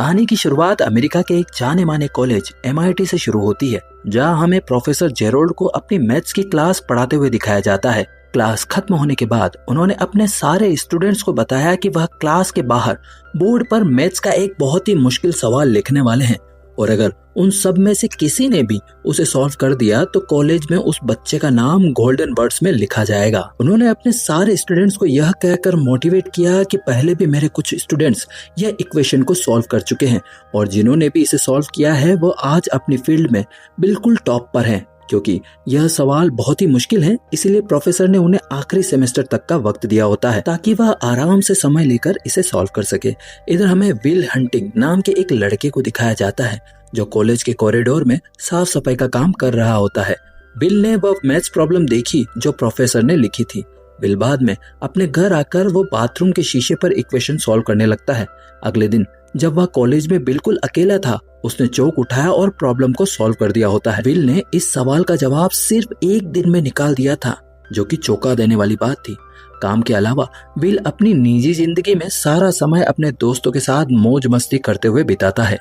कहानी की शुरुआत अमेरिका के एक जाने माने कॉलेज MIT से शुरू होती है, जहां हमें प्रोफेसर जेरोल्ड को अपनी मैथ्स की क्लास पढ़ाते हुए दिखाया जाता है। क्लास खत्म होने के बाद उन्होंने अपने सारे स्टूडेंट्स को बताया कि वह क्लास के बाहर बोर्ड पर मैथ्स का एक बहुत ही मुश्किल सवाल लिखने वाले हैं, और अगर उन सब में से किसी ने भी उसे सॉल्व कर दिया तो कॉलेज में उस बच्चे का नाम गोल्डन बर्ड्स में लिखा जाएगा। उन्होंने अपने सारे स्टूडेंट्स को यह कहकर मोटिवेट किया कि पहले भी मेरे कुछ स्टूडेंट्स यह इक्वेशन को सॉल्व कर चुके हैं, और जिन्होंने भी इसे सॉल्व किया है वो आज अपनी फील्ड में बिल्कुल टॉप पर हैं। क्योंकि यह सवाल बहुत ही मुश्किल है, इसीलिए प्रोफेसर ने उन्हें आखिरी सेमेस्टर तक का वक्त दिया होता है ताकि वह आराम से समय लेकर इसे सॉल्व कर सके। इधर हमें विल हंटिंग नाम के एक लड़के को दिखाया जाता है जो कॉलेज के कॉरिडोर में साफ सफाई का काम कर रहा होता है। विल ने वह मैथ्स प्रॉब्लम देखी जो प्रोफेसर ने लिखी थी। विल बाद में अपने घर आकर वो बाथरूम के शीशे पर इक्वेशन सॉल्व करने लगता है। अगले दिन जब वह कॉलेज में बिल्कुल अकेला था, उसने चौक उठाया और प्रॉब्लम को सॉल्व कर दिया होता है। विल ने इस सवाल का जवाब सिर्फ एक दिन में निकाल दिया था, जो कि चौंका देने वाली बात थी। काम के अलावा विल अपनी निजी जिंदगी में सारा समय अपने दोस्तों के साथ मौज मस्ती करते हुए बिताता है।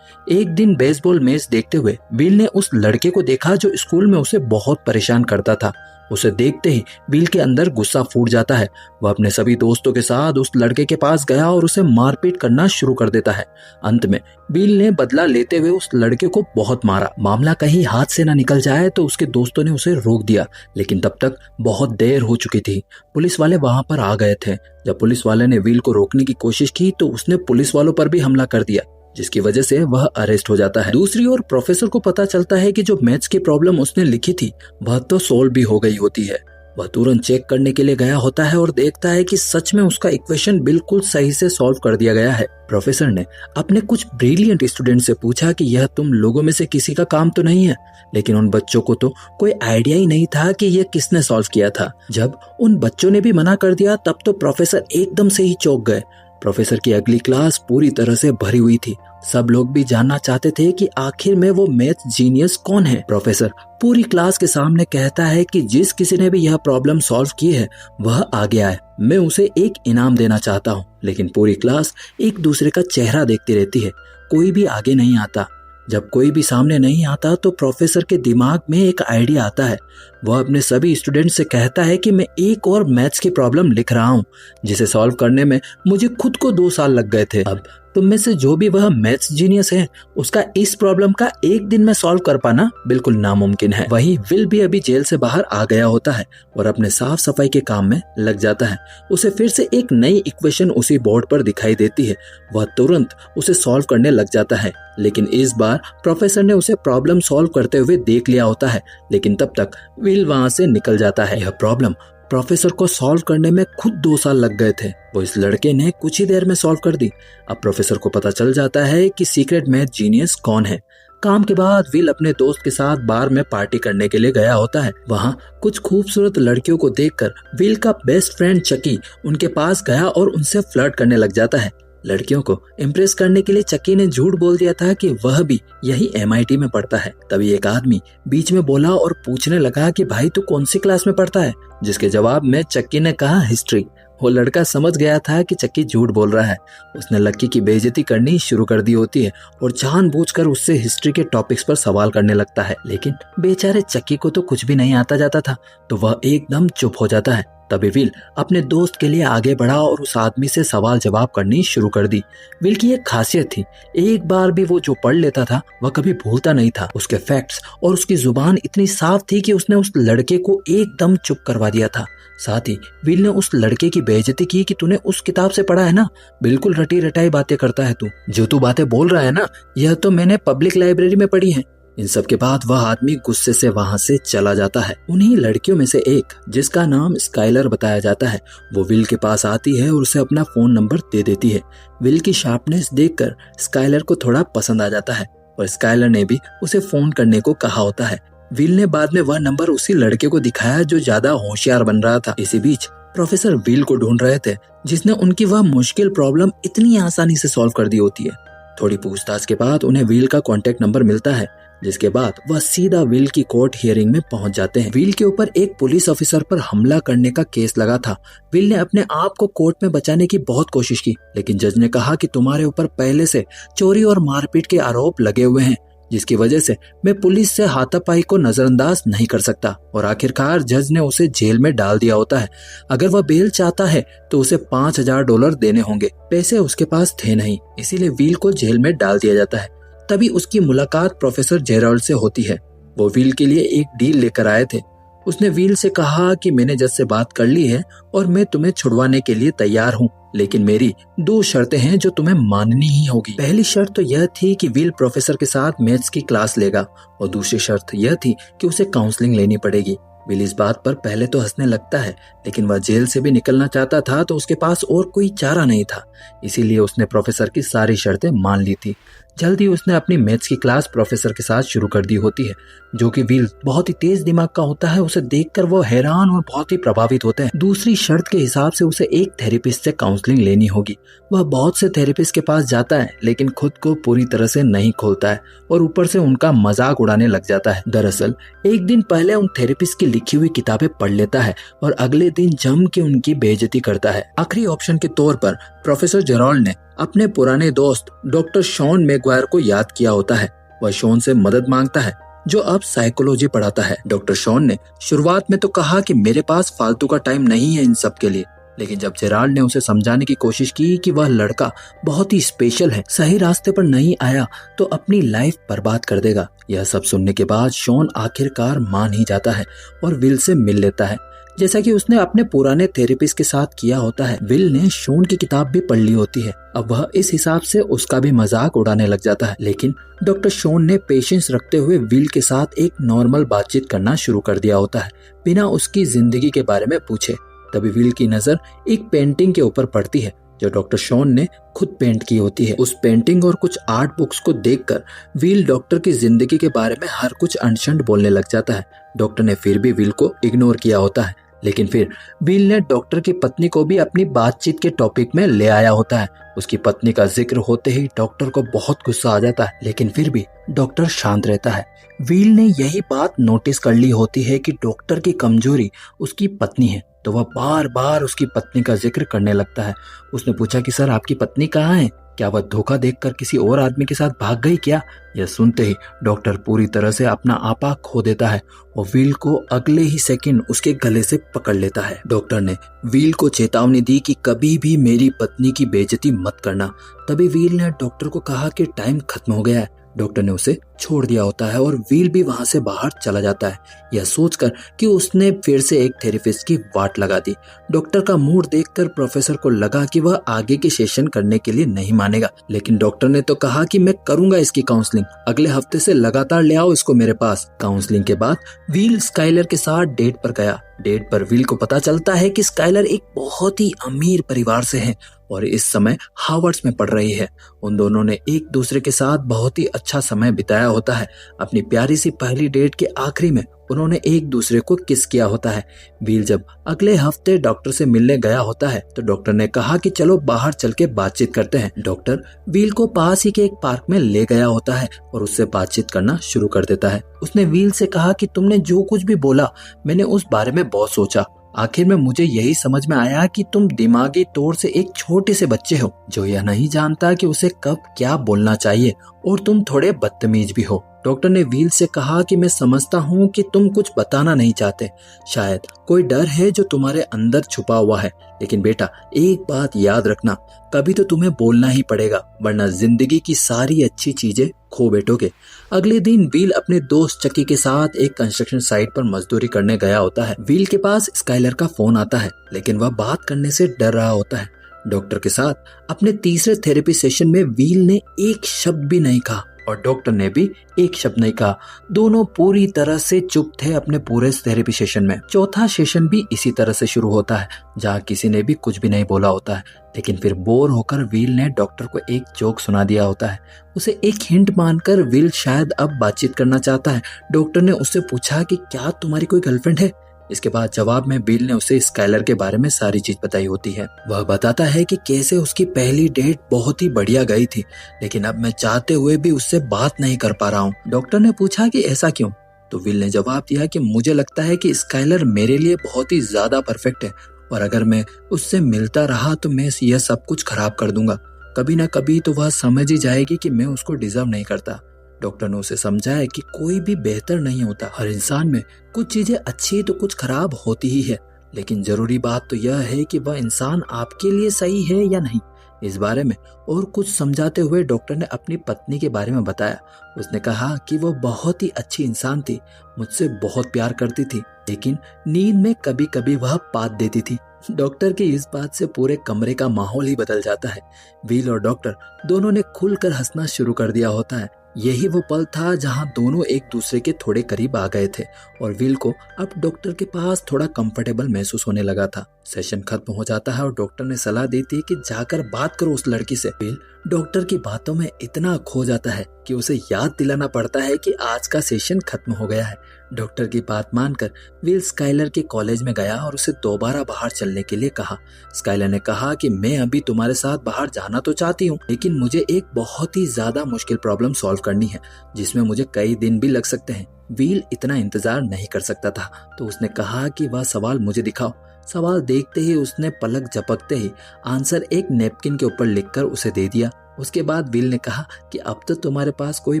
एक दिन बेसबॉल मैच देखते हुए विल ने उस लड़के को देखा जो स्कूल में उसे बहुत परेशान करता था। उसे देखते ही विल के अंदर गुस्सा फूट जाता है। वह अपने सभी दोस्तों के साथ उस लड़के के पास गया और उसे मारपीट करना शुरू कर देता है। अंत में विल ने बदला लेते हुए उस लड़के को बहुत मारा। मामला कहीं हाथ से न निकल जाए तो उसके दोस्तों ने उसे रोक दिया, लेकिन तब तक बहुत देर हो चुकी थी। पुलिस वाले वहां पर आ गए थे। जब पुलिस वाले ने विल को रोकने की कोशिश की तो उसने पुलिस वालों पर भी हमला कर दिया, जिसकी वजह से वह अरेस्ट हो जाता है। दूसरी ओर प्रोफेसर को पता चलता है कि जो मैथ्स की प्रॉब्लम उसने लिखी थी वह तो सोल्व भी हो गई होती है। वह तुरंत चेक करने के लिए गया होता है और देखता है कि सच में उसका इक्वेशन बिल्कुल सही से सॉल्व कर दिया गया है। प्रोफेसर ने अपने कुछ ब्रिलियंट स्टूडेंट से पूछा कि यह तुम लोगों में से किसी का काम तो नहीं है, लेकिन उन बच्चों को तो कोई आइडिया ही नहीं था कि यह किसने सॉल्व किया था। जब उन बच्चों ने भी मना कर दिया तब तो प्रोफेसर एकदम से ही चौंक गए। प्रोफेसर की अगली क्लास पूरी तरह से भरी हुई थी। सब लोग भी जानना चाहते थे कि आखिर में वो मैथ जीनियस कौन है। प्रोफेसर पूरी क्लास के सामने कहता है कि जिस किसी ने भी यह प्रॉब्लम सॉल्व की है वह आगे आए, मैं उसे एक इनाम देना चाहता हूँ। लेकिन पूरी क्लास एक दूसरे का चेहरा देखती रहती है, कोई भी आगे नहीं आता। जब कोई भी सामने नहीं आता तो प्रोफेसर के दिमाग में एक आइडिया आता है। वह अपने सभी स्टूडेंट से कहता है कि मैं एक और मैथ्स की प्रॉब्लम लिख रहा हूँ जिसे सॉल्व करने में मुझे खुद को 2 साल लग गए थे। अब तुम में से जो भी वह मैथ्स जीनियस है उसका इस प्रॉब्लम का एक दिन में सॉल्व कर पाना बिल्कुल नामुमकिन है। वही विल भी अभी जेल से बाहर आ गया होता है और अपने साफ सफाई के काम में लग जाता है। उसे फिर से एक नई इक्वेशन उसी बोर्ड पर दिखाई देती है। वह तुरंत उसे सॉल्व करने लग जाता है, लेकिन इस बार प्रोफेसर ने उसे प्रॉब्लम सॉल्व करते हुए देख लिया होता है। लेकिन तब तक विल वहां से निकल जाता है। यह प्रॉब्लम प्रोफेसर को सॉल्व करने में खुद 2 साल लग गए थे, वो इस लड़के ने कुछ ही देर में सॉल्व कर दी। अब प्रोफेसर को पता चल जाता है कि सीक्रेट मैथ जीनियस कौन है। काम के बाद विल अपने दोस्त के साथ बार में पार्टी करने के लिए गया होता है। वहाँ कुछ खूबसूरत लड़कियों को देखकर विल का बेस्ट फ्रेंड चकी उनके पास गया और उनसे फ्लर्ट करने लग जाता है। लड़कियों को इम्प्रेस करने के लिए चक्की ने झूठ बोल दिया था कि वह भी यही MIT में पढ़ता है। तभी एक आदमी बीच में बोला और पूछने लगा कि भाई तू कौन सी क्लास में पढ़ता है, जिसके जवाब में चक्की ने कहा हिस्ट्री। वो लड़का समझ गया था कि चक्की झूठ बोल रहा है। उसने लक्की की बेइज्जती करनी शुरू कर दी होती है और जानबूझकर उससे हिस्ट्री के टॉपिक्स पर सवाल करने लगता है। लेकिन बेचारे चक्की को तो कुछ भी नहीं आता जाता था, तो वह एकदम चुप हो जाता है। तभी विल अपने दोस्त के लिए आगे बढ़ा और उस आदमी से सवाल जवाब करनी शुरू कर दी। विल की एक खासियत थी, एक बार भी वो जो पढ़ लेता था वह कभी भूलता नहीं था। उसके फैक्ट्स और उसकी जुबान इतनी साफ थी कि उसने उस लड़के को एकदम चुप करवा दिया था। साथ ही विल ने उस लड़के की बेइज्जती की कि तूने उस किताब से पढ़ा है ना, बिल्कुल रटी रटाई बातें करता है तू, जो तू बातें बोल रहा है ना यह तो मैंने पब्लिक लाइब्रेरी में पढ़ी है। इन सब के बाद वह आदमी गुस्से से वहां से चला जाता है। उन्हीं लड़कियों में से एक, जिसका नाम स्काइलर बताया जाता है, वो विल के पास आती है और उसे अपना फोन नंबर दे देती है। विल की शार्पनेस देखकर स्काइलर को थोड़ा पसंद आ जाता है और स्काइलर ने भी उसे फोन करने को कहा होता है। विल ने बाद में वह नंबर उसी लड़के को दिखाया जो ज्यादा होशियार बन रहा था। इसी बीच प्रोफेसर विल को ढूंढ रहे थे जिसने उनकी वह मुश्किल प्रॉब्लम इतनी आसानी से सॉल्व कर दी होती है। थोड़ी पूछताछ के बाद उन्हें विल का कॉन्टेक्ट नंबर मिलता है। जिसके बाद वह सीधा विल की कोर्ट हियरिंग में पहुंच जाते हैं। विल के ऊपर एक पुलिस ऑफिसर पर हमला करने का केस लगा था। विल ने अपने आप को कोर्ट में बचाने की बहुत कोशिश की, लेकिन जज ने कहा कि तुम्हारे ऊपर पहले से चोरी और मारपीट के आरोप लगे हुए हैं, जिसकी वजह से मैं पुलिस से हाथापाई को नजरअंदाज नहीं कर सकता। और आखिरकार जज ने उसे जेल में डाल दिया होता है। अगर वह बेल चाहता है तो उसे $5000 देने होंगे। पैसे उसके पास थे नहीं, इसीलिए विल को जेल में डाल दिया जाता है। तभी उसकी मुलाकात प्रोफेसर जेराल्ड से होती है। वो विल के लिए एक डील लेकर आए थे। उसने विल से कहा कि मैंने जज से बात कर ली है और मैं तुम्हें छुड़वाने के लिए तैयार हूँ, लेकिन मेरी 2 शर्तें हैं जो तुम्हें माननी ही होगी। पहली शर्त तो यह थी कि विल प्रोफेसर के साथ मैथ्स की क्लास लेगा, और दूसरी शर्त यह थी कि उसे काउंसलिंग लेनी पड़ेगी। विल इस बात पर पहले तो हंसने लगता है, लेकिन वह जेल से भी निकलना चाहता था तो उसके पास और कोई चारा नहीं था। इसीलिए उसने प्रोफेसर की सारी शर्तें मान ली थी। जल्दी उसने अपनी मैथ्स की क्लास प्रोफेसर के साथ शुरू कर दी होती है, जो कि विल बहुत ही तेज दिमाग का होता है। उसे देखकर वो हैरान और बहुत ही प्रभावित होते हैं। दूसरी शर्त के हिसाब से उसे एक थेरेपिस्ट से काउंसलिंग लेनी होगी। वह बहुत से थेरेपिस्ट के पास जाता है, लेकिन खुद को पूरी तरह से नहीं खोलता है और ऊपर से उनका मजाक उड़ाने लग जाता है। दरअसल एक दिन पहले उन थेरेपिस्ट की लिखी हुई किताबें पढ़ लेता है और अगले दिन जम के उनकी बेइज्जती करता है। आखिरी ऑप्शन के तौर पर प्रोफेसर जेराल्ड ने अपने पुराने दोस्त डॉक्टर शॉन मैगवायर को याद किया होता है। वह शॉन से मदद मांगता है, जो अब साइकोलॉजी पढ़ाता है। डॉक्टर शॉन ने शुरुआत में तो कहा कि मेरे पास फालतू का टाइम नहीं है इन सब के लिए, लेकिन जब जेराल्ड ने उसे समझाने की कोशिश की कि वह लड़का बहुत ही स्पेशल है, सही रास्ते पर नहीं आया तो अपनी लाइफ बर्बाद कर देगा, यह सब सुनने के बाद शॉन आखिरकार मान ही जाता है और विल से मिल लेता है, जैसा कि उसने अपने पुराने थेरेपिस्ट के साथ किया होता है। विल ने शॉन की किताब भी पढ़ ली होती है। अब वह इस हिसाब से उसका भी मजाक उड़ाने लग जाता है, लेकिन डॉक्टर शॉन ने पेशेंस रखते हुए विल के साथ एक नॉर्मल बातचीत करना शुरू कर दिया होता है, बिना उसकी जिंदगी के बारे में पूछे। तभी विल की नजर एक पेंटिंग के ऊपर पड़ती है जो डॉक्टर शॉन ने खुद पेंट की होती है। उस पेंटिंग और कुछ आर्ट बुक्स को देखकर विल डॉक्टर की जिंदगी के बारे में हर कुछ अनशंड बोलने लग जाता है। डॉक्टर ने फिर भी विल को इग्नोर किया होता है, लेकिन फिर विल ने डॉक्टर की पत्नी को भी अपनी बातचीत के टॉपिक में ले आया होता है। उसकी पत्नी का जिक्र होते ही डॉक्टर को बहुत गुस्सा आ जाता है, लेकिन फिर भी डॉक्टर शांत रहता है। विल ने यही बात नोटिस कर ली होती है कि डॉक्टर की कमजोरी उसकी पत्नी है, तो वह बार बार उसकी पत्नी का जिक्र करने लगता है। उसने पूछा कि सर आपकी पत्नी कहाँ है? क्या वह धोखा देकर किसी और आदमी के साथ भाग गई क्या? यह सुनते ही डॉक्टर पूरी तरह से अपना आपा खो देता है और विल को अगले ही सेकंड उसके गले से पकड़ लेता है। डॉक्टर ने विल को चेतावनी दी कि कभी भी मेरी पत्नी की बेइज्जती मत करना। तभी विल ने डॉक्टर को कहा कि टाइम खत्म हो गया है। डॉक्टर ने उसे छोड़ दिया होता है और विल भी वहां से बाहर चला जाता है, यह सोचकर कि उसने फिर से एक थेरेपिस्ट की वाट लगा दी। डॉक्टर का मूड देखकर प्रोफेसर को लगा कि वह आगे के सेशन करने के लिए नहीं मानेगा, लेकिन डॉक्टर ने तो कहा कि मैं करूंगा इसकी काउंसलिंग, अगले हफ्ते से लगातार ले आओ इसको मेरे पास। काउंसलिंग के बाद विल स्काइलर के साथ डेट पर गया। डेट पर विल को पता चलता है कि स्काइलर एक बहुत ही अमीर परिवार से है और इस समय हार्वर्ड्स में पढ़ रही है। उन दोनों ने एक दूसरे के साथ बहुत ही अच्छा समय बिताया होता है। अपनी प्यारी सी पहली डेट के आखिरी में उन्होंने एक दूसरे को किस किया होता है। विल जब अगले हफ्ते डॉक्टर से मिलने गया होता है तो डॉक्टर ने कहा कि चलो बाहर चल के बातचीत करते हैं। डॉक्टर विल को पास ही के एक पार्क में ले गया होता है और उससे बातचीत करना शुरू कर देता है। उसने विल से कहा कि तुमने जो कुछ भी बोला मैंने उस बारे में बहुत सोचा। आखिर में मुझे यही समझ में आया कि तुम दिमागी तौर से एक छोटे से बच्चे हो जो यह नहीं जानता कि उसे कब क्या बोलना चाहिए, और तुम थोड़े बदतमीज भी हो। डॉक्टर ने विल से कहा कि मैं समझता हूँ कि तुम कुछ बताना नहीं चाहते, शायद कोई डर है जो तुम्हारे अंदर छुपा हुआ है, लेकिन बेटा एक बात याद रखना, कभी तो तुम्हें बोलना ही पड़ेगा वरना जिंदगी की सारी अच्छी चीजें खो बैठोगे। अगले दिन विल अपने दोस्त चक्की के साथ एक कंस्ट्रक्शन साइट पर मजदूरी करने गया होता है। विल के पास स्काइलर का फोन आता है, लेकिन वह बात करने से डर रहा होता है। डॉक्टर के साथ अपने तीसरे थेरेपी सेशन में विल ने एक शब्द भी नहीं कहा और डॉक्टर ने भी एक शब्द नहीं कहा। दोनों पूरी तरह से चुप थे अपने पूरे थेरेपी सेशन में। चौथा सेशन भी इसी तरह से शुरू होता है जहाँ किसी ने भी कुछ भी नहीं बोला होता है, लेकिन फिर बोर होकर विल ने डॉक्टर को एक जोक सुना दिया होता है। उसे एक हिंट मानकर विल शायद अब बातचीत करना चाहता है। डॉक्टर ने उससे पूछा कि क्या तुम्हारी कोई गर्लफ्रेंड है? इसके बाद जवाब में बिल ने उसे स्काइलर के बारे में सारी चीज बताई होती है। वह बताता है कि कैसे उसकी पहली डेट बहुत ही बढ़िया गई थी, लेकिन अब मैं चाहते हुए भी उससे बात नहीं कर पा रहा हूँ। डॉक्टर ने पूछा कि ऐसा क्यों? तो विल ने जवाब दिया कि मुझे लगता है कि स्काइलर मेरे लिए बहुत ही ज्यादा परफेक्ट है और अगर मैं उससे मिलता रहा तो मैं यह सब कुछ खराब कर दूंगा। कभी ना कभी तो वह समझ ही जाएगी कि मैं उसको डिजर्व नहीं करता। डॉक्टर ने उसे समझाया कि कोई भी बेहतर नहीं होता, हर इंसान में कुछ चीजें अच्छी तो कुछ खराब होती ही है, लेकिन जरूरी बात तो यह है कि वह इंसान आपके लिए सही है या नहीं। इस बारे में और कुछ समझाते हुए डॉक्टर ने अपनी पत्नी के बारे में बताया। उसने कहा कि वह बहुत ही अच्छी इंसान थी, मुझसे बहुत प्यार करती थी, लेकिन नींद में कभी कभी वह पाद देती थी। डॉक्टर की इस बात से पूरे कमरे का माहौल ही बदल जाता है। विल और डॉक्टर दोनों ने खुलकर हंसना शुरू कर दिया होता है। यही वो पल था जहां दोनों एक दूसरे के थोड़े करीब आ गए थे और विल को अब डॉक्टर के पास थोड़ा कंफर्टेबल महसूस होने लगा था। सेशन खत्म हो जाता है और डॉक्टर ने सलाह देती है कि जाकर बात करो उस लड़की से। विल डॉक्टर की बातों में इतना खो जाता है कि उसे याद दिलाना पड़ता है कि आज का सेशन खत्म हो गया है। डॉक्टर की बात मानकर विल स्काइलर के कॉलेज में गया और उसे दोबारा बाहर चलने के लिए कहा। स्काइलर ने कहा कि मैं अभी तुम्हारे साथ बाहर जाना तो चाहती हूँ, लेकिन मुझे एक बहुत ही ज्यादा मुश्किल प्रॉब्लम सॉल्व करनी है जिसमें मुझे कई दिन भी लग सकते हैं। विल इतना इंतजार नहीं कर सकता था, तो उसने कहा कि वह सवाल मुझे दिखाओ। सवाल देखते ही उसने पलक झपकते ही आंसर एक नैपकिन के ऊपर लिखकर उसे दे दिया। उसके बाद विल ने कहा कि अब तो तुम्हारे पास कोई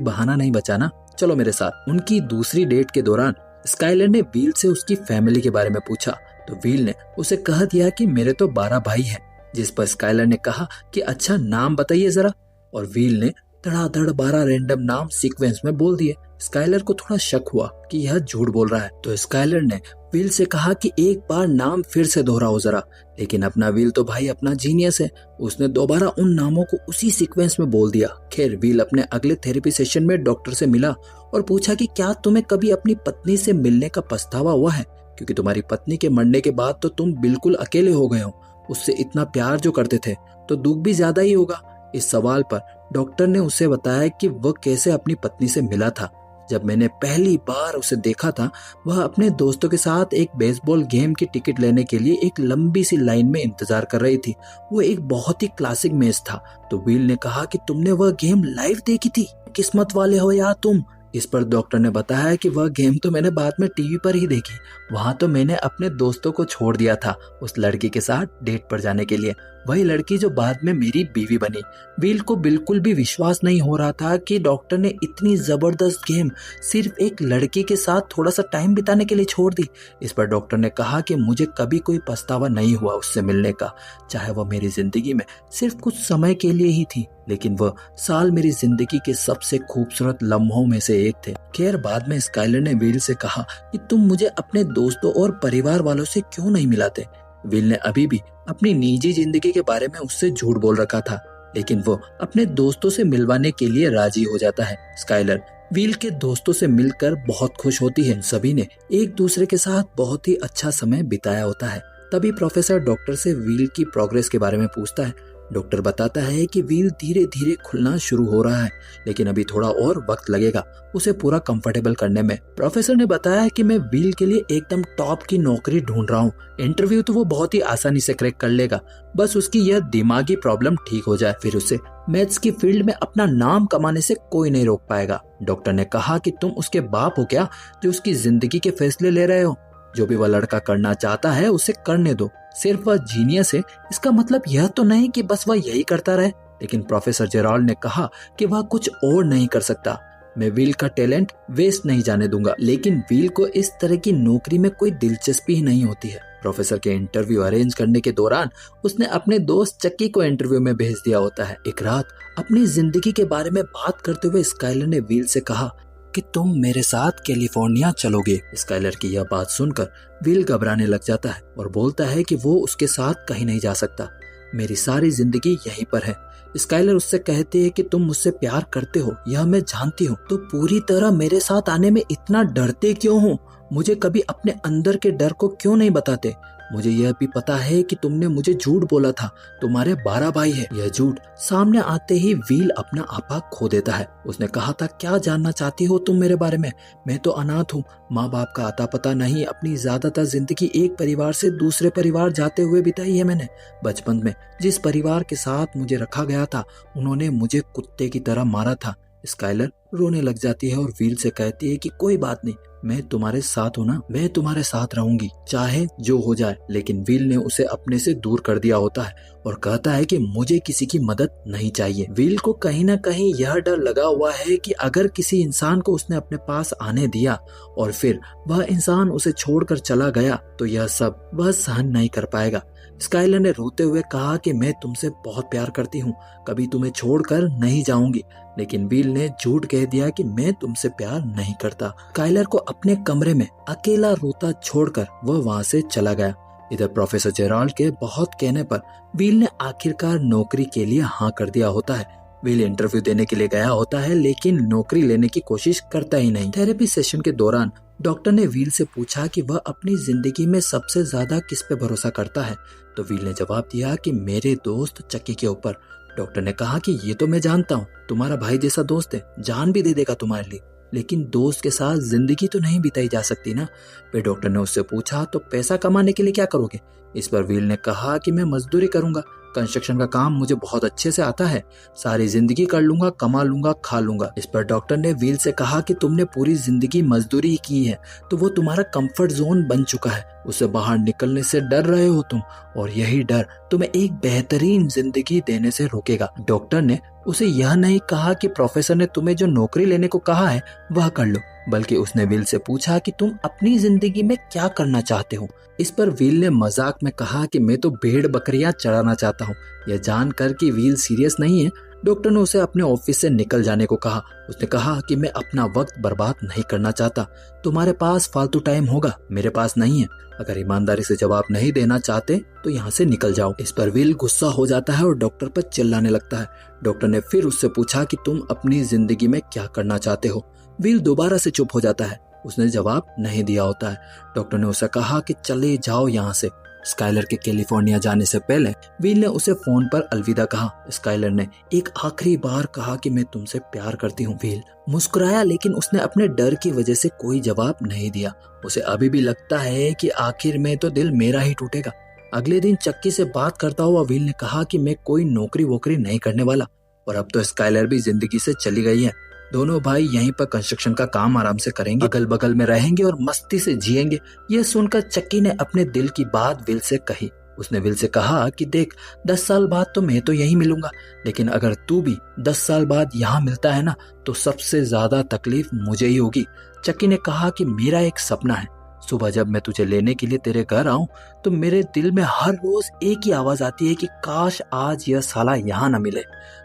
बहाना नहीं बचा ना, चलो मेरे साथ। उनकी दूसरी डेट के दौरान स्काइलर ने विल से उसकी फैमिली के बारे में पूछा, तो विल ने उसे कह दिया कि मेरे तो 12 भाई हैं, जिस पर स्काइलर ने कहा कि अच्छा नाम बताइए जरा, और विल ने धड़ाधड़ 12 रैंडम नाम सीक्वेंस में बोल दिए। स्काइलर को थोड़ा शक हुआ कि यह झूठ बोल रहा है, तो स्काइलर ने विल से कहा कि एक बार नाम फिर से दोहराओ जरा, लेकिन अपना विल तो भाई अपना जीनियस है, उसने दोबारा उन नामों को उसी सीक्वेंस में बोल दिया। खैर विल अपने अगले थेरेपी सेशन में डॉक्टर से मिला और पूछा कि क्या तुम्हें कभी अपनी पत्नी से मिलने का पछतावा हुआ है, क्योंकि तुम्हारी पत्नी के मरने के बाद तो तुम बिल्कुल अकेले हो गए हो, उससे इतना प्यार जो करते थे तो दुख भी ज्यादा ही होगा। इस सवाल पर डॉक्टर ने उसे बताया कि वह कैसे अपनी पत्नी से मिला था। जब मैंने पहली बार उसे देखा था, वह अपने दोस्तों के साथ एक बेसबॉल गेम की टिकट लेने के लिए एक लंबी सी लाइन में इंतजार कर रही थी। वो एक बहुत ही क्लासिक मैच था। तो विल ने कहा कि तुमने वह गेम लाइव देखी थी, किस्मत वाले हो यार तुम। इस पर डॉक्टर ने बताया कि वह गेम तो मैंने बाद में टीवी पर ही देखी, वहां तो मैंने अपने दोस्तों को छोड़ दिया था उस लड़की के साथ डेट पर जाने के लिए, वही लड़की जो बाद में मेरी बीवी बनी। विल को बिल्कुल भी विश्वास नहीं हो रहा था कि डॉक्टर ने इतनी जबरदस्त गेम सिर्फ एक लड़की के साथ थोड़ा सा टाइम बिताने के लिए छोड़ दी। इस पर डॉक्टर ने कहा कि मुझे कभी कोई पछतावा नहीं हुआ उससे मिलने का, चाहे वह मेरी जिंदगी में सिर्फ कुछ समय के लिए ही थी, लेकिन वह साल मेरी जिंदगी के सबसे खूबसूरत लम्हों में से एक थे। खैर बाद में स्काइलर ने विल से कहा कि तुम मुझे अपने दोस्तों और परिवार वालों से क्यों नहीं मिलाते। विल ने अभी भी अपनी निजी जिंदगी के बारे में उससे झूठ बोल रखा था, लेकिन वो अपने दोस्तों से मिलवाने के लिए राजी हो जाता है। स्काइलर विल के दोस्तों से मिलकर बहुत खुश होती है। सभी ने एक दूसरे के साथ बहुत ही अच्छा समय बिताया होता है। तभी प्रोफेसर डॉक्टर से विल की प्रोग्रेस के बारे में पूछता है। डॉक्टर बताता है कि विल धीरे धीरे खुलना शुरू हो रहा है, लेकिन अभी थोड़ा और वक्त लगेगा उसे पूरा कंफर्टेबल करने में। प्रोफेसर ने बताया कि मैं विल के लिए एकदम टॉप की नौकरी ढूंढ रहा हूँ। इंटरव्यू तो वो बहुत ही आसानी से क्रैक कर लेगा, बस उसकी यह दिमागी प्रॉब्लम ठीक हो जाए, फिर उसे मैथ्स की फील्ड में अपना नाम कमाने से कोई नहीं रोक पाएगा। डॉक्टर ने कहा कि तुम उसके बाप हो क्या जो उसकी जिंदगी के फैसले ले रहे हो? जो भी वह लड़का करना चाहता है उसे करने दो, सिर्फ वह जीनियस है इसका मतलब यह तो नहीं कि बस वह यही करता रहे। लेकिन प्रोफेसर जेराल्ड ने कहा कि वह कुछ और नहीं कर सकता। मैं विल का टैलेंट वेस्ट नहीं जाने दूंगा, लेकिन विल को इस तरह की नौकरी में कोई दिलचस्पी ही नहीं होती है। प्रोफेसर के इंटरव्यू अरेंज करने के दौरान उसने अपने दोस्त चक्की को इंटरव्यू में भेज दिया होता है। एक रात अपनी जिंदगी के बारे में बात करते हुए स्काइलर ने विल से कहा कि तुम मेरे साथ कैलिफोर्निया चलोगे। स्काइलर की यह बात सुनकर विल घबराने लग जाता है और बोलता है कि वो उसके साथ कहीं नहीं जा सकता, मेरी सारी जिंदगी यहीं पर है। स्काइलर उससे कहती है कि तुम मुझसे प्यार करते हो, यह मैं जानती हूँ, तो पूरी तरह मेरे साथ आने में इतना डरते क्यों हो? मुझे कभी अपने अंदर के डर को क्यों नहीं बताते? मुझे यह भी पता है कि तुमने मुझे झूठ बोला था, तुम्हारे 12 भाई है। यह झूठ सामने आते ही व्हील अपना आपा खो देता है। उसने कहा था, क्या जानना चाहती हो तुम मेरे बारे में? मैं तो अनाथ हूँ, माँ बाप का आता पता नहीं। अपनी ज्यादातर जिंदगी एक परिवार से दूसरे परिवार जाते हुए बिताई है मैंने। बचपन में जिस परिवार के साथ मुझे रखा गया था, उन्होंने मुझे कुत्ते की तरह मारा था। स्काइलर रोने लग जाती है और व्हील से कहती है कि कोई बात नहीं, मैं तुम्हारे साथ हूँ ना, मैं तुम्हारे साथ रहूंगी चाहे जो हो जाए। लेकिन व्हील ने उसे अपने से दूर कर दिया होता है और कहता है कि मुझे किसी की मदद नहीं चाहिए। व्हील को कहीं ना कहीं यह डर लगा हुआ है कि अगर किसी इंसान को उसने अपने पास आने दिया और फिर वह इंसान उसे छोड़कर चला गया तो यह सब वह सहन नहीं कर पाएगा। स्काइलर ने रोते हुए कहा कि मैं तुमसे बहुत प्यार करती हूँ, कभी तुम्हें छोड़कर नहीं जाऊंगी। लेकिन व्हील ने झूठ कह दिया कि मैं तुमसे प्यार नहीं करता। स्काइलर को अपने कमरे में अकेला रोता छोड़कर वह वहाँ से चला गया। इधर प्रोफेसर जेराल्ड के बहुत कहने पर व्हील ने आखिरकार नौकरी के लिए हाँ कर दिया होता है। व्हील इंटरव्यू देने के लिए गया होता है लेकिन नौकरी लेने की कोशिश करता ही नहीं। थेरेपी सेशन के दौरान डॉक्टर ने व्हील से पूछा कि वह अपनी जिंदगी में सबसे ज्यादा किस पे भरोसा करता है, तो व्हील ने जवाब दिया कि मेरे दोस्त चक्की के ऊपर। डॉक्टर ने कहा कि ये तो मैं जानता हूँ, तुम्हारा भाई जैसा दोस्त है, जान भी दे देगा तुम्हारे लिए, लेकिन दोस्त के साथ जिंदगी तो नहीं बिताई जा सकती ना। फिर डॉक्टर ने उससे पूछा, तो पैसा कमाने के लिए क्या करोगे? इस पर व्हील ने कहा कि मैं मजदूरी करूंगा, कंस्ट्रक्शन का काम मुझे बहुत अच्छे से आता है, सारी जिंदगी कर लूंगा, कमा लूंगा, खा लूंगा। इस पर डॉक्टर ने व्हील से कहा कि तुमने पूरी जिंदगी मजदूरी की है तो वो तुम्हारा कंफर्ट जोन बन चुका है, उससे बाहर निकलने से डर रहे हो तुम, और यही डर तुम्हें एक बेहतरीन जिंदगी देने से रोकेगा। डॉक्टर ने उसे यह नहीं कहा कि प्रोफेसर ने तुम्हें जो नौकरी लेने को कहा है वह कर लो, बल्कि उसने व्हील से पूछा कि तुम अपनी जिंदगी में क्या करना चाहते हो। इस पर व्हील ने मजाक में कहा कि मैं तो भेड़ बकरियां चराना चाहता हूँ। यह जानकर कि व्हील सीरियस नहीं है, डॉक्टर ने उसे अपने ऑफिस से निकल जाने को कहा। उसने कहा कि मैं अपना वक्त बर्बाद नहीं करना चाहता, तुम्हारे पास फालतू टाइम होगा, मेरे पास नहीं है। अगर ईमानदारी से जवाब नहीं देना चाहते तो यहाँ से निकल जाओ। इस पर व्हील गुस्सा हो जाता है और डॉक्टर पर चिल्लाने लगता है। डॉक्टर ने फिर उससे पूछा कि तुम अपनी जिंदगी में क्या करना चाहते हो। व्हील दोबारा से चुप हो जाता है, उसने जवाब नहीं दिया होता है। डॉक्टर ने उसे कहा कि चले जाओ यहाँ से। स्काइलर के कैलिफोर्निया जाने से पहले व्हील ने उसे फोन पर अलविदा कहा। स्काइलर ने एक आखिरी बार कहा कि मैं तुमसे प्यार करती हूँ। व्हील मुस्कुराया लेकिन उसने अपने डर की वजह से कोई जवाब नहीं दिया। उसे अभी भी लगता है कि आखिर में तो दिल मेरा ही टूटेगा। अगले दिन चक्की से बात करता हुआ व्हील ने कहा कि मैं कोई नौकरी वोकरी नहीं करने वाला, और अब तो स्काइलर भी जिंदगी से चली गई है। दोनों भाई यहीं पर कंस्ट्रक्शन का काम आराम से करेंगे, अगल बगल में रहेंगे और मस्ती से जिएंगे। यह सुनकर चक्की ने अपने दिल की बात व्हील से कही। उसने व्हील से कहा कि देख, 10 साल बाद तो मैं तो यहीं मिलूंगा, लेकिन अगर तू भी 10 साल बाद यहाँ मिलता है ना तो सबसे ज्यादा तकलीफ मुझे ही होगी। चक्की ने कहा कि मेरा एक सपना है, सुबह जब मैं तुझे लेने के लिए तेरे घर आऊं तो मेरे दिल में हर रोज एक ही आवाज आती है कि काश आज यह साला यहाँ न मिले,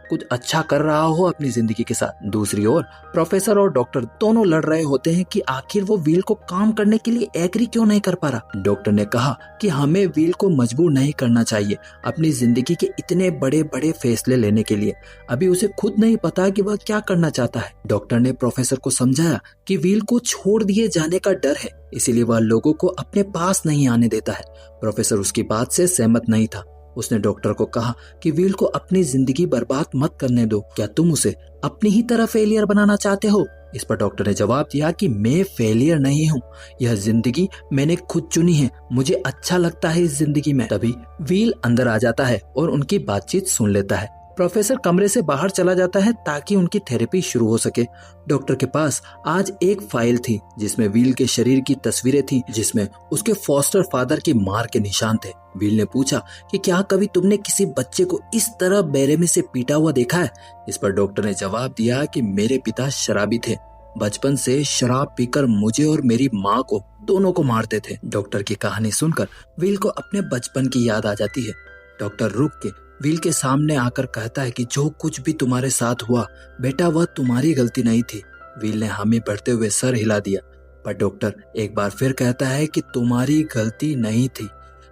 कुछ अच्छा कर रहा हो अपनी जिंदगी के साथ। दूसरी ओर प्रोफेसर और डॉक्टर दोनों लड़ रहे होते हैं कि आखिर वो व्हील को काम करने के लिए एग्री क्यों नहीं कर पा रहा। डॉक्टर ने कहा कि हमें व्हील को मजबूर नहीं करना चाहिए अपनी जिंदगी के इतने बड़े बड़े फैसले लेने के लिए, अभी उसे खुद नहीं पता कि वह क्या करना चाहता है। डॉक्टर ने प्रोफेसर को समझाया कि व्हील को छोड़ दिए जाने का डर है, इसीलिए वह लोगों को अपने पास नहीं आने देता है। प्रोफेसर उसकी बात से सहमत नहीं था। उसने डॉक्टर को कहा कि व्हील को अपनी जिंदगी बर्बाद मत करने दो, क्या तुम उसे अपनी ही तरह फेलियर बनाना चाहते हो? इस पर डॉक्टर ने जवाब दिया कि मैं फेलियर नहीं हूँ, यह जिंदगी मैंने खुद चुनी है, मुझे अच्छा लगता है इस जिंदगी में। तभी व्हील अंदर आ जाता है और उनकी बातचीत सुन लेता है। प्रोफेसर कमरे से बाहर चला जाता है ताकि उनकी थेरेपी शुरू हो सके। डॉक्टर के पास आज एक फाइल थी जिसमें व्हील के शरीर की तस्वीरें थी, जिसमें उसके फॉस्टर फादर की मार के निशान थे। व्हील ने पूछा कि क्या कभी तुमने किसी बच्चे को इस तरह बेरहमी से पीटा हुआ देखा है? इस पर डॉक्टर ने जवाब दिया कि मेरे पिता शराबी थे, बचपन से शराब पीकर मुझे और मेरी माँ को दोनों को मारते थे। डॉक्टर की कहानी सुनकर व्हील को अपने बचपन की याद आ जाती है। डॉक्टर रुक के व्हील के सामने आकर कहता है कि जो कुछ भी तुम्हारे साथ हुआ बेटा, वह तुम्हारी गलती नहीं थी। व्हील ने हामी भरते हुए सर हिला दिया, पर डॉक्टर एक बार फिर कहता है कि तुम्हारी गलती नहीं थी,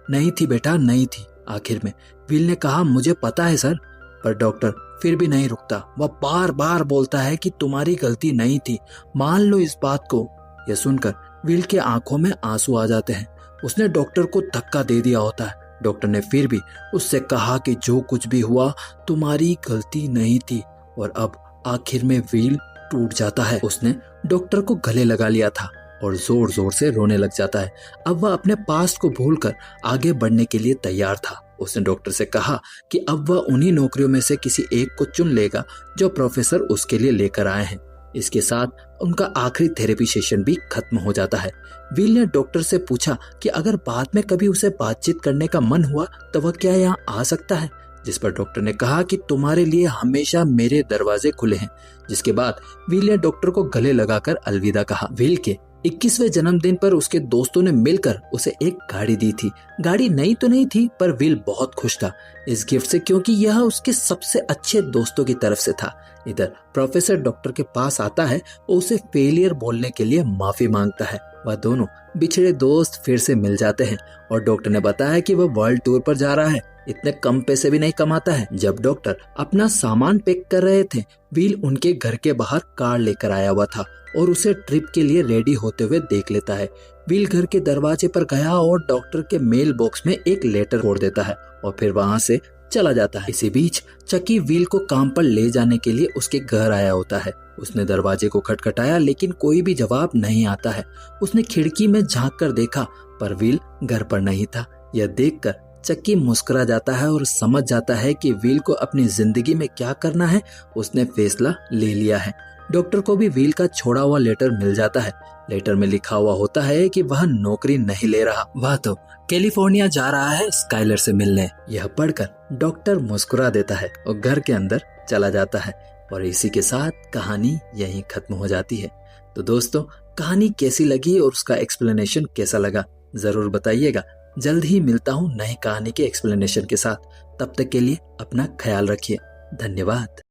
नहीं थी बेटा, नहीं थी। आखिर में व्हील ने कहा मुझे पता है सर, पर डॉक्टर फिर भी नहीं रुकता। वह बार बार बोलता है कि तुम्हारी गलती नहीं थी, मान लो इस बात को। यह सुनकर विल के आंखों में आंसू आ जाते हैं। उसने डॉक्टर को धक्का दे दिया होता है। डॉक्टर ने फिर भी उससे कहा कि जो कुछ भी हुआ तुम्हारी गलती नहीं थी। और अब आखिर में विल टूट जाता है। उसने डॉक्टर को गले लगा लिया था और जोर जोर से रोने लग जाता है। अब वह अपने पास्ट को भूलकर आगे बढ़ने के लिए तैयार था। उसने डॉक्टर से कहा कि अब वह उन्हीं नौकरियों में से किसी एक को चुन लेगा जो प्रोफेसर उसके लिए लेकर आए हैं। इसके साथ उनका आखिरी थेरेपी सेशन भी खत्म हो जाता है। विल ने डॉक्टर से पूछा कि अगर बाद में कभी उसे बातचीत करने का मन हुआ तो वह क्या यहाँ आ सकता है, जिस पर डॉक्टर ने कहा कि तुम्हारे लिए हमेशा मेरे दरवाजे खुले हैं। जिसके बाद विल ने डॉक्टर को गले लगाकर अलविदा कहा। विल के 21वें जन्मदिन पर उसके दोस्तों ने मिलकर उसे एक गाड़ी दी थी। गाड़ी नई तो नहीं थी पर विल बहुत खुश था इस गिफ्ट से, क्योंकि यह उसके सबसे अच्छे दोस्तों की तरफ से था। इधर प्रोफेसर डॉक्टर के पास आता है और उसे फेलियर बोलने के लिए माफी मांगता है। वह दोनों बिछड़े दोस्त फिर से मिल जाते हैं और डॉक्टर ने बताया कि वह वर्ल्ड टूर पर जा रहा है, इतने कम पैसे भी नहीं कमाता है। जब डॉक्टर अपना सामान पैक कर रहे थे, विल उनके घर के बाहर कार लेकर आया हुआ था और उसे ट्रिप के लिए रेडी होते हुए देख लेता है। विल घर के दरवाजे पर गया और डॉक्टर के मेल बॉक्स में एक लेटर छोड़ देता है और फिर वहां से चला जाता है। इसी बीच चकी विल को काम पर ले जाने के लिए उसके घर आया होता है। उसने दरवाजे को खटखटाया लेकिन कोई भी जवाब नहीं आता है। उसने खिड़की में झांक कर देखा पर विल घर पर नहीं था। यह देखकर चक्की मुस्कुरा जाता है और समझ जाता है कि विल को अपनी जिंदगी में क्या करना है उसने फैसला ले लिया है। डॉक्टर को भी विल का छोड़ा हुआ लेटर मिल जाता है। लेटर में लिखा हुआ होता है कि वह नौकरी नहीं ले रहा, वह तो कैलिफोर्निया जा रहा है स्काइलर से मिलने। यह पढ़कर डॉक्टर मुस्कुरा देता है और घर के अंदर चला जाता है और इसी के साथ कहानी यहीं खत्म हो जाती है। तो दोस्तों, कहानी कैसी लगी और उसका एक्सप्लेनेशन कैसा लगा जरूर बताइएगा। जल्द ही मिलता हूँ नई कहानी के एक्सप्लेनेशन के साथ। तब तक के लिए अपना ख्याल रखिए। धन्यवाद।